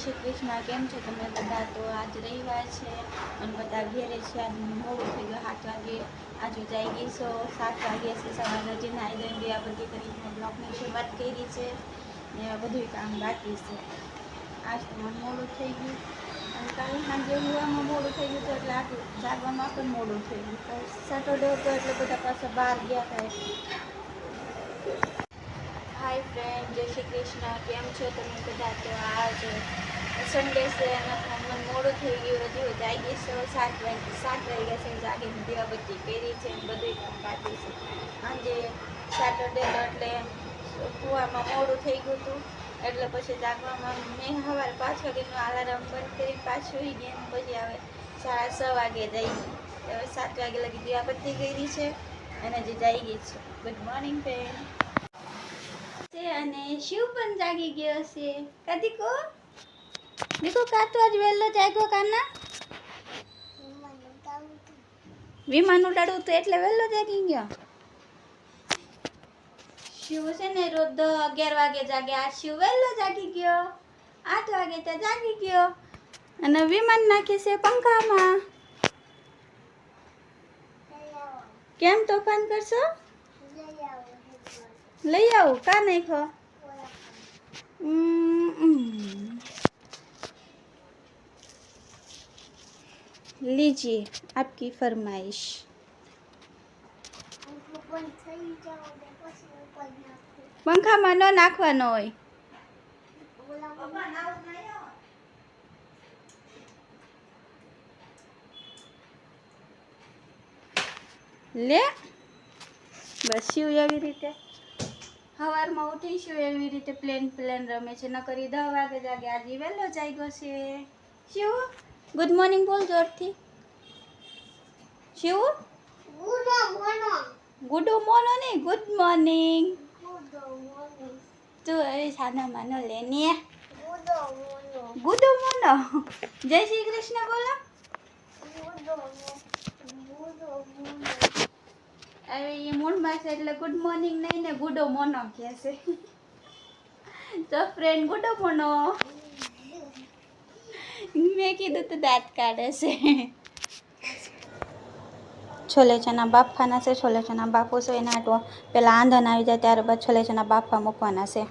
શ્રી કૃષ્ણ. કેમ છો તમે બધા? તો આજ રવિવાર છે અને બધા ઘેરે છે. આજ મોડું થઈ ગયું 7 વાગે. આજે જઈ ગઈ 7 વાગ્યા છે સવારના. જે નાઈ ધોઈને ગયા બધી કરીને બ્લોગની શરૂઆત કરી છે ને બધું કામ બાકી છે. આજ તો મને મોડું થઈ ગયું અને કાલે સાંજે હુવામાં મોડું થઈ ગયું તો એટલે આટલું જાગવામાં પણ મોડું થઈ ગયું. સેટરડે હતો એટલે બધા પાછા બહાર ગયા હતા. હાય ફ્રેન્ડ, જય શ્રી કૃષ્ણ. કેમ છો તમે બધા? તો આજ સન્ડે છે અને મને મોડું થઈ ગયું. હજી જાગી 7 વાગ્યા છે. જાગીને દીવાબત્તી કરી છે અને બધું કામ બાકી છે. આજે સેટરડે એટલે સુવામાં મોડું થઈ ગયું હતું એટલે પછી જાગવામાં મેં સવારે 5 વાગ્યાનું અલાર્મ બંધ કરીને પાછું સુઈ ગયા. પછી હવે 6:30 વાગે જઈ હવે 7 વાગે લગી દીવાબત્તી કરી છે અને હજી જાગી છે. ગુડ મોર્નિંગ બેન. અને શિવ પણ જાગી ગયો છે. કદીકો દીકો કા તો આજ વહેલો જાગ્યો કાના વિમાન ઉડાડવું તો એટલે વહેલો જાગી ગયો. શિવ છે ને રોજ 11 વાગે જાગે. આ શિવ વહેલો જાગી ગયો. 8 વાગે તો જાગી ગયો અને વિમાન નાખે છે પંખામાં. કેમ તોફાન કરશો? લઈ આવું કા નાખો? लीजिए आपकी फरमाइश. પંખામાં ન નાખવાનો હોય. લે બસ શિવ એવી રીતે સવારમાં ઉઠી શિવ એવી રીતે પ્લેન રમે છે. ન કરી 10 વાગે જાગે. આજે વહેલો જાગ્યો છે. શિવ ગુડ મોર્નિંગ બોલ જોરથી. શિવ ગુડ મોનો નહીં, ગુડ મોર્નિંગ. તું એ સાના માનો લેને ગુડ મોનો. જય શ્રી કૃષ્ણ બોલો. હવે એ મૂળમાં છે એટલે ગુડ મોર્નિંગ નહીં ને ગુડો મોનો કહે છે. તો ફ્રેન્ડ ગુડો મોનો મેં કીધું તો દાંત કાઢે છે. છોલે ચણા બાફવાના છે. છોલે ચણા બાફું છું એના આટો પેલા આંધણ આવી જાય ત્યારબાદ છોલે ચણા બાફવા મૂકવાના છે.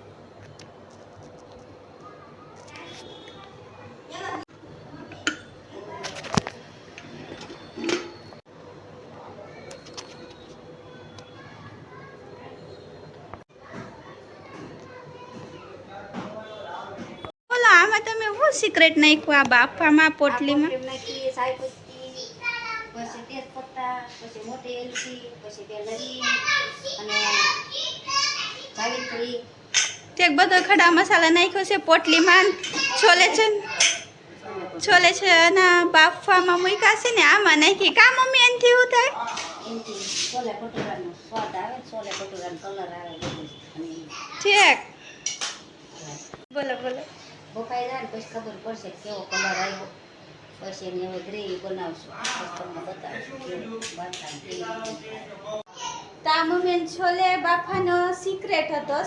બોલો આમાં તમે શું સિક્રેટ નાખ્યું આ બાફવામાં પોટલીમાં? પછી તેજપત્તા, પછી મોટી એલચી, પછી બે લવિંગ અને જાવિત્રી. તે બધો ખડા મસાલા નાખ્યો છે પોટલીમાં. છોલે છે અને બાફવામાં મૂક્યા છે ને આમાં નાખી. કા મમ્મી એનથી શું થાય? એનથી છોલે ભટુરાનો સ્વાદ આવે. છોલે ભટુરાનો કલર આવે. ઠીક બોલો બોલો. બફાઈ જાય ને પછી ખબર પડશે કેવો કલર આવ્યો. પછી એની હવે ગ્રેવી બનાવશું. તમને બતાવીશું. તા મમ્મી છોલે બાફાનો સિક્રેટ હતો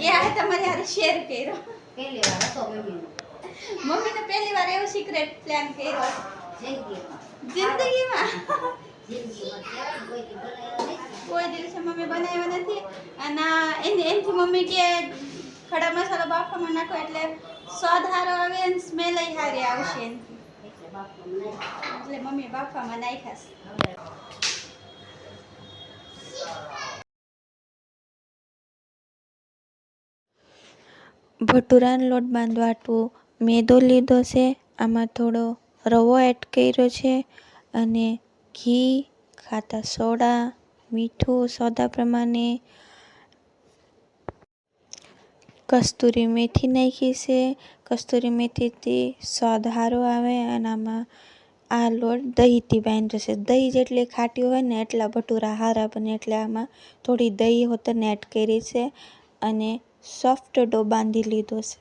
એ આ તમારે હારે શેર કર્યો. પહેલી વાર હતો મમ્મીને પહેલી વાર એવો સિક્રેટ પ્લાન કર્યો જિંદગીમાં. કોઈ દિવસે મમ્મી બનાવ્યો નથી અને એનથી મમ્મી કે ખડા મસાલો બાફવામાં નાખો એટલે સ્વાદ સારો આવે અને સ્મેલ સારી આવશે એનથી. એટલે મમ્મી બાફવામાં નાખ્યા. ભટુરાનો લોટ બાંધવાટું મેદો લીધો છે. આમાં થોડો રવો એડ કર્યો છે અને ઘી, ખાટા સોડા, મીઠું સોદા પ્રમાણે, કસ્તુરી મેથી નાખી છે. કસ્તુરી મેથીથી સ્વાદ સારો આવે અને આમાં આ લોટ દહીંથી બાંધ્યો છે. દહીં જેટલી ખાટી હોય ને એટલા ભટુરા સારા બને. એટલે આમાં થોડી દહીં હોતને એડ કરી છે અને સોફ્ટ ડો બાંધી લીધો છે.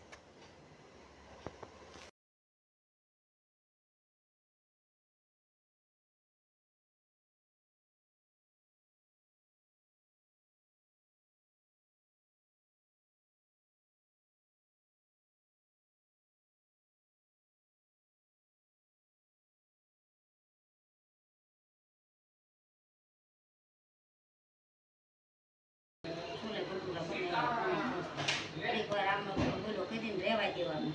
દેવાનું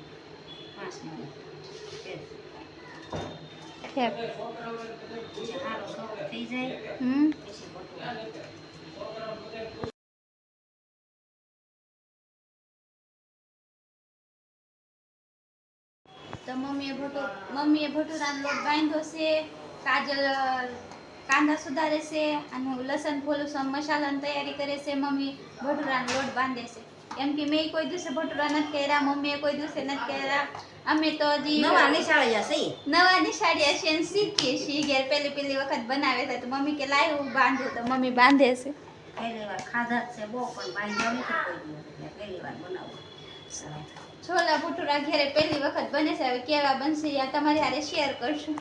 5 મિનિટ ઠેક. પછી સારો સોફ્ટ થઈ જાય પછી ભટુરા તો મમ્મીએ ભટુરાનો લોટ બાંધ્યો છે. કાજલ કાંદા સુધારે છે અને લસણ ફોલું મસાલાની તૈયારી કરે છે. મમ્મી ભટુરાનો લોટ બાંધે છે. એમ કે મેં કોઈ દિવસે ભટુરા નથી કર્યા, મમ્મીએ કોઈ દિવસે નથી કર્યા. અમે તો હજી નવા નિશાળ્યા છે નવા નિશાળ્યા છે અને શીખીએ છીએ. ઘેર પહેલી વખત બનાવે છે તો મમ્મી કે લાય હું બાંધું, તો મમ્મી બાંધે છે. પહેલી વાર ખાધા છે બહુ, પણ બાંધ્યા નથી કોઈ દિવસ, એટલે પહેલી વાર બનાવું. છોલા ભટુરા ઘેરે પહેલી વખત બને છે. હવે કેવા બનશે યા તમારી હારે શેર કરશું.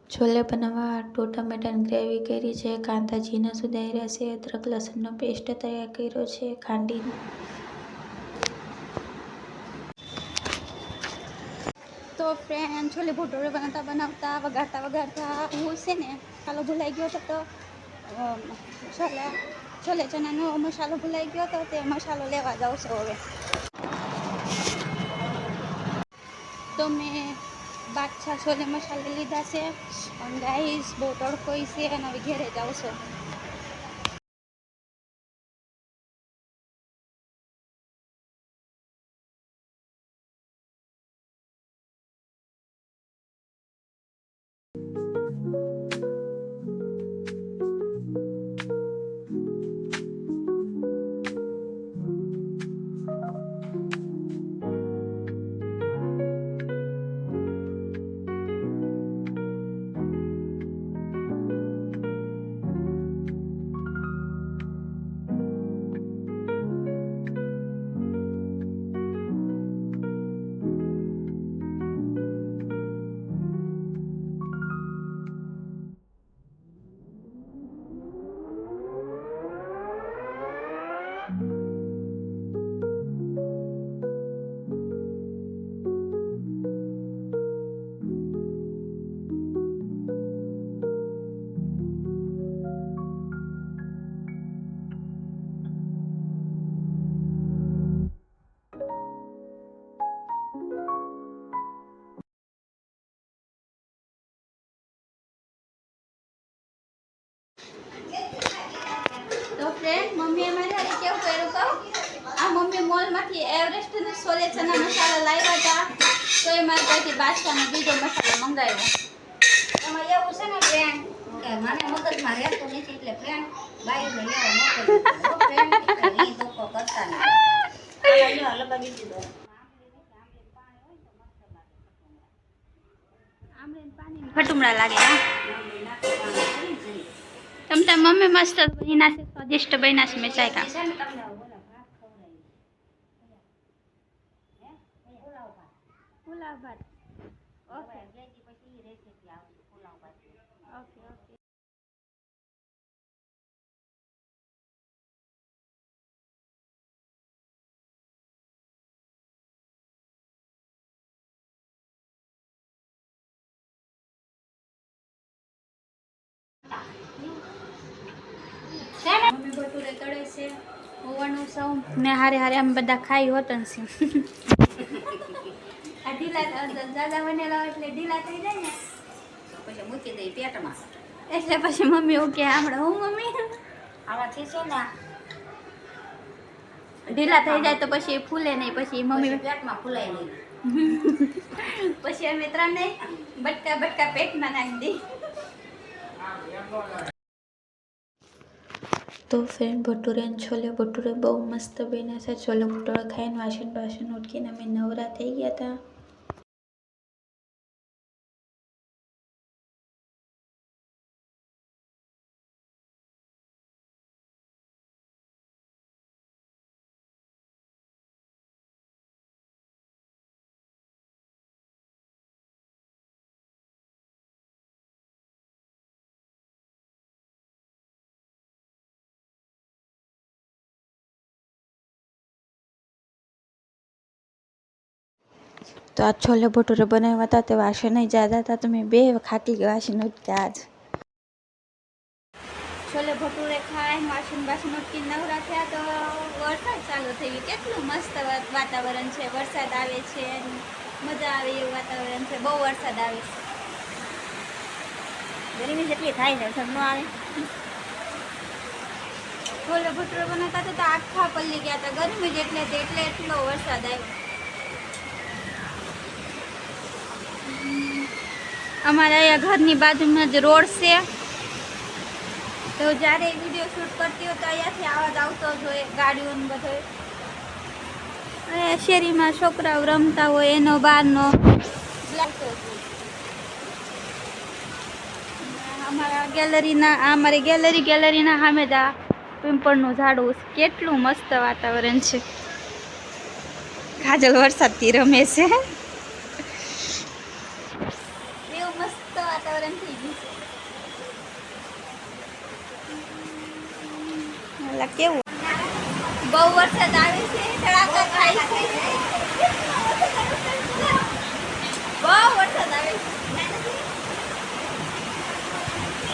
છોલે બનાવવા ટમેટાની ગ્રેવી કરી છે, કાંદા ઝીણા સુધાર્યા છે, અદરક લસણનો પેસ્ટ તૈયાર કર્યો છે ખાંડીને. તો ફ્રેન્ડ છોલે ભટુરે બનાવતા વઘારતા હું છે ને મસાલો ભૂલાઈ ગયો હતો, તો છોલે ચણાનો મસાલો ભૂલાઈ ગયો હતો, તે મસાલો લેવા જાઉં છું હવે. તો મેં બાદશાહ છોલે મસાલા લીધા છે અને ગાઈસ બહુ તડકો છે અને હવે ઘેરે જાઉં છું. તો ફ્રેન્ડ મમ્મીએ મારી હારે કેવું કર્યું કહું, આ મમ્મી મોલમાંથી એવરેસ્ટનો છોલે ચના મસાલા લાવ્યા હતા, તો એ મારી ત્યાંથી બાદશાહનો બીજો મસાલો મંગાવ્યો. એમાં એવું છે ને ફ્રેન્ડ કે મને મગજમાં રહેતું નથી, એટલે ફ્રેન્ડ બાઈને લેવા મોકલી ફ્રેન્ડ એ ધોકો કરતા નથી. લગાવી દીધો ભટુમડા લાગે. તમ મમ્મી મસ્ત બન્યા છે, સ્વાદિષ્ટ બન્યા છે. મેં ચાખ્યા. પુલાવ ભાત. Okay okay. મમ્મી ભટુરે તળે છે, હોવાનું સૌ ને હારે હારે અમે બધા ખાઈ હોતન છે. આ ઢીલા દાદા બનેલા એટલે ઢીલા થઈ જાય ને, પછી મૂકી દઈ પેટમાં, એટલે પછી મમ્મી એવું કે હમણાં હું મમ્મી આવાથી છે ને ઢીલા થઈ જાય તો પછી ફૂલે નહીં, પછી મમ્મી પેટમાં ફૂલાઈ નહીં. પછી અમે ત્રણે બટકા પેટમાં નાખી દઈ. તો ફ્રેન્ડ ભટુરે અને છોલે ભટુરે બહુ મસ્ત બન્યા છે. છોલે ભટુરા ખાઈને વાસણ ઉઠીને અમે નવરા થઈ ગયા હતા. તો આ છોલે ભટુરે બનાવ્યા હતા, તે વાસણ નહીં જ્યાદા હતા, તો મેં 2 ખાટી વાસણ ઉઠ્યા આજ. છોલે ભટુરે ખાઈને વાસણ બાસણ ઉટકીને નવરા થયા તો વરસાદ ચાલુ થઈ ગયો. કેટલું મસ્ત વાતાવરણ છે, વરસાદ આવે છે, મજા આવે એવું વાતાવરણ છે. બહુ વરસાદ આવે છે. ગરમી જેટલી થાય છે ઠંડો આવે. છોલે ભટુરે બનાવતા હતા તો આખા પલ્લી ગયા હતા. ગરમી જ એટલે એટલો વરસાદ આવ્યો. અમારા અહીંયા ઘરની બાજુમાં જ રોડ છે, તો જ્યારે વિડીયો શૂટ કરતી હોય તો અહીંયાથી આવાજ આવતો જ હોય, ગાડીઓને બધો. અને શેરીમાં છોકરાઓ રમતા હોય એનો બહારનો લાગતો જ હોય. અમારી ગેલેરીના સામે જ આ પીંપળનું ઝાડવું છે. કેટલું મસ્ત વાતાવરણ છે. કાજલ વરસાદથી રમે છે. એવું મસ્ત વાતાવરણ થઈ ગયું છે. કેવું બહુ વરસાદ આવે છે, તડાકા થાય છે. બહુ વરસાદ આવે છે.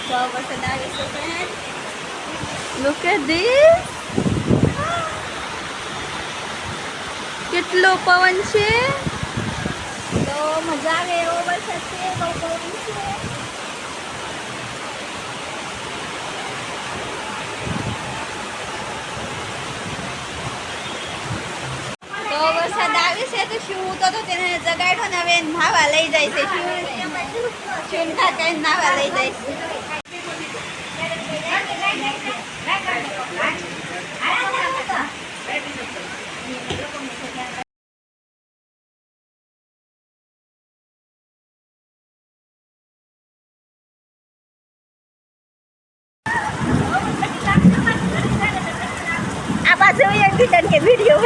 બહુ વરસાદ આવે છે. Look at this. કેટલો પવન છે. તો મજા આવે એવો વરસાદ છે. બહુ પવન છે. તો વરસાદ આવે છે તો શિવ તો તેને જગાડ્યો ને હવે નાવા લઈ જાય છે. ચિંતા કરીને નાવા લઈ જાય છે. આ પાસે કે વિડીયો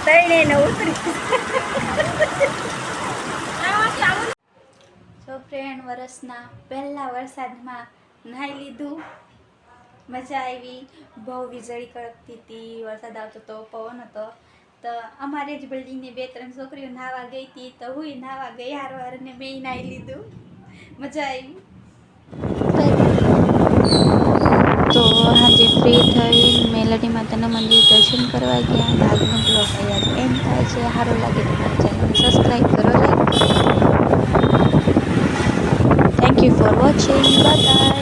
તઈને ઉતરી. તો ફ્રેન્ડ, વરસના પહેલા વરસાદમાં નાહી લીધું. મજા આવી. બહુ વીજળી કડકતી હતી, વરસાદ આવતો હતો, પવન હતો. તો અમારી જ બિલ્ડિંગની 2-3 છોકરીઓ નાહવા ગઈ હતી, તો હું નાહવા ગઈ હારવાર અને મેં નાહી લીધું. મજા આવી. તો આજે ફ્રી થઈને મેલડી માતાના મંદિર દર્શન કરવા ગયા. આજનો બ્લોગ અહીંયા એન્ડ થાય છે. સારું લાગે તો મારી ચેનલને સબસ્ક્રાઈબ કરો, લાઈક કરો. Thank you for watching. Bye bye.